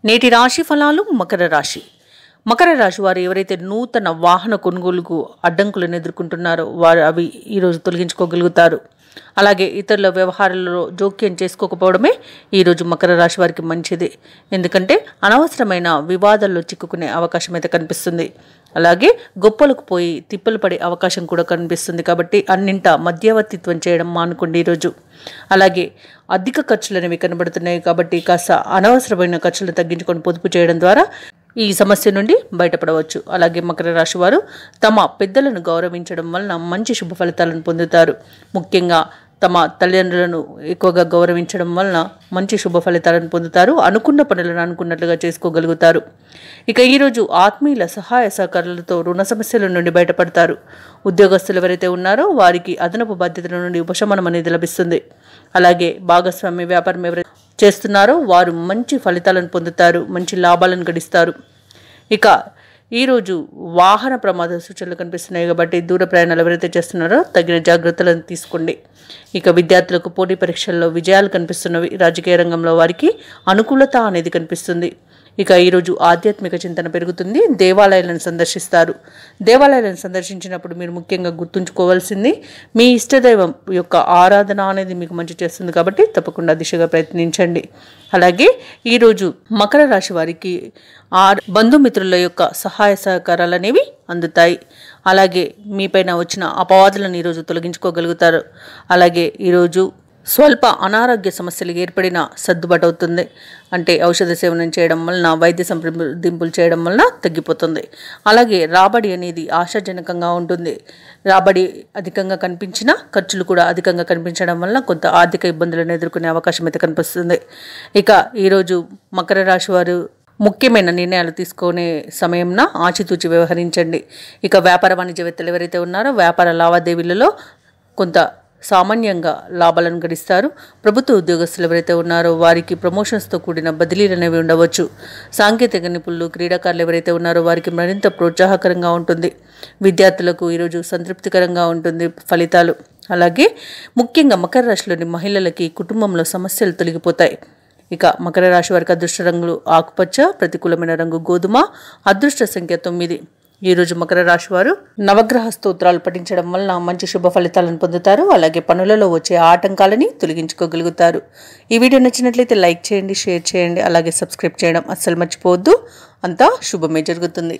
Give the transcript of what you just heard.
నేటి రాశి ఫలాలు. మకర రాశి వారు ఎవరైతే నూతన వాహన కొనుగోలుకు అడ్డంకులను ఎదుర్కొంటున్నారో వారు అవి ఈరోజు తొలగించుకోగలుగుతారు. అలాగే ఇతరుల వ్యవహారాలలో జోక్యం చేసుకోకపోవడమే ఈరోజు మకర రాశి వారికి మంచిది. ఎందుకంటే అనవసరమైన వివాదాల్లో చిక్కుకునే అవకాశం అయితే కనిపిస్తుంది. అలాగే గొప్పలకు పోయి తిప్పలు పడే అవకాశం కూడా కనిపిస్తుంది. కాబట్టి అన్నింటా మధ్యవర్తిత్వం చేయడం మానుకోండి ఈరోజు. అలాగే అధిక ఖర్చులు అనేవి కనబడుతున్నాయి కాబట్టి కాస్త అనవసరమైన ఖర్చులను తగ్గించుకొని పొదుపు చేయడం ద్వారా ఈ సమస్య నుండి బయటపడవచ్చు. అలాగే మకర రాశి వారు తమ పెద్దలను గౌరవించడం వలన మంచి శుభ ఫలితాలను పొందుతారు. ముఖ్యంగా తమ తల్లిదండ్రులను ఎక్కువగా గౌరవించడం వలన మంచి శుభ ఫలితాలను పొందుతారు. అనుకున్న పనులను అనుకున్నట్లుగా చేసుకోగలుగుతారు. ఇక ఈరోజు ఆత్మీయుల సహాయ సహకారాలతో రుణ సమస్యల నుండి బయటపడతారు. ఉద్యోగస్తులు ఎవరైతే ఉన్నారో వారికి అదనపు బాధ్యతల నుండి ఉపశమనం అనేది లభిస్తుంది. అలాగే భాగస్వామ్య వ్యాపారం ఎవరైతే చేస్తున్నారో వారు మంచి ఫలితాలను పొందుతారు, మంచి లాభాలను గడిస్తారు. ఇక ఈరోజు వాహన ప్రమాద సూచనలు కనిపిస్తున్నాయి కాబట్టి దూర ప్రయాణాలు ఎవరైతే చేస్తున్నారో తగిన జాగ్రత్తలను తీసుకోండి. ఇక విద్యార్థులకు పోటీ పరీక్షల్లో విజయాలు కనిపిస్తున్నవి. రాజకీయ రంగంలో వారికి అనుకూలత అనేది కనిపిస్తుంది. ఇక ఈరోజు ఆధ్యాత్మిక చింతన పెరుగుతుంది. దేవాలయాలను సందర్శిస్తారు. దేవాలయాలను సందర్శించినప్పుడు మీరు ముఖ్యంగా గుర్తుంచుకోవాల్సింది మీ ఇష్టదైవం యొక్క ఆరాధన అనేది మీకు మంచి చేస్తుంది కాబట్టి తప్పకుండా దిశగా ప్రయత్నించండి. అలాగే ఈరోజు మకర రాశి వారికి బంధుమిత్రుల యొక్క సహాయ సహకారాలు అనేవి అందుతాయి. అలాగే మీపైన వచ్చిన అపవాదులను ఈరోజు తొలగించుకోగలుగుతారు. అలాగే ఈరోజు స్వల్ప అనారోగ్య సమస్యలు ఏర్పడిన సర్దుబాటు అవుతుంది. అంటే ఔషధ సేవనం చేయడం వలన, వైద్య సంప్రదింపులు చేయడం వలన తగ్గిపోతుంది. అలాగే రాబడి అనేది ఆశాజనకంగా ఉంటుంది. రాబడి అధికంగా కనిపించినా ఖర్చులు కూడా అధికంగా కనిపించడం వలన కొంత ఆర్థిక ఇబ్బందులను ఎదుర్కొనే అవకాశం అయితే కనిపిస్తుంది. ఇక ఈరోజు మకర రాశి వారు ముఖ్యమైన నిర్ణయాలు తీసుకునే సమయంన ఆచితూచి వ్యవహరించండి. ఇక వ్యాపార వాణిజ్యవేత్తలు ఎవరైతే ఉన్నారో వ్యాపార లావాదేవీలలో కొంత సామాన్యంగా లాభాలను గడిస్తారు. ప్రభుత్వ ఉద్యోగస్తులు ఎవరైతే ఉన్నారో వారికి ప్రమోషన్స్తో కూడిన బదిలీలు అనేవి ఉండవచ్చు. సాంకేతిక నిపుణులు, క్రీడాకారులు ఎవరైతే ఉన్నారో వారికి మరింత ప్రోత్సాహకరంగా ఉంటుంది. విద్యార్థులకు ఈరోజు సంతృప్తికరంగా ఉంటుంది ఫలితాలు. అలాగే ముఖ్యంగా మకర రాశిలోని మహిళలకి కుటుంబంలో సమస్యలు తొలగిపోతాయి. ఇక మకర రాశి వారికి అదృష్ట రంగులు ఆకుపచ్చ, ప్రతికూలమైన రంగు గోధుమ, అదృష్ట సంఖ్య 9. ఈరోజు మకర రాశి వారు నవగ్రహ స్తోత్రాలు పఠించడం వలన మంచి శుభ ఫలితాలను పొందుతారు. అలాగే పనులలో వచ్చే ఆటంకాలని తొలగించుకోగలుగుతారు. ఈ వీడియో నచ్చినట్లయితే లైక్ చేయండి, షేర్ చేయండి, అలాగే సబ్స్క్రైబ్ చేయడం అస్సలు మర్చిపోవద్దు. అంతా శుభమే జరుగుతుంది.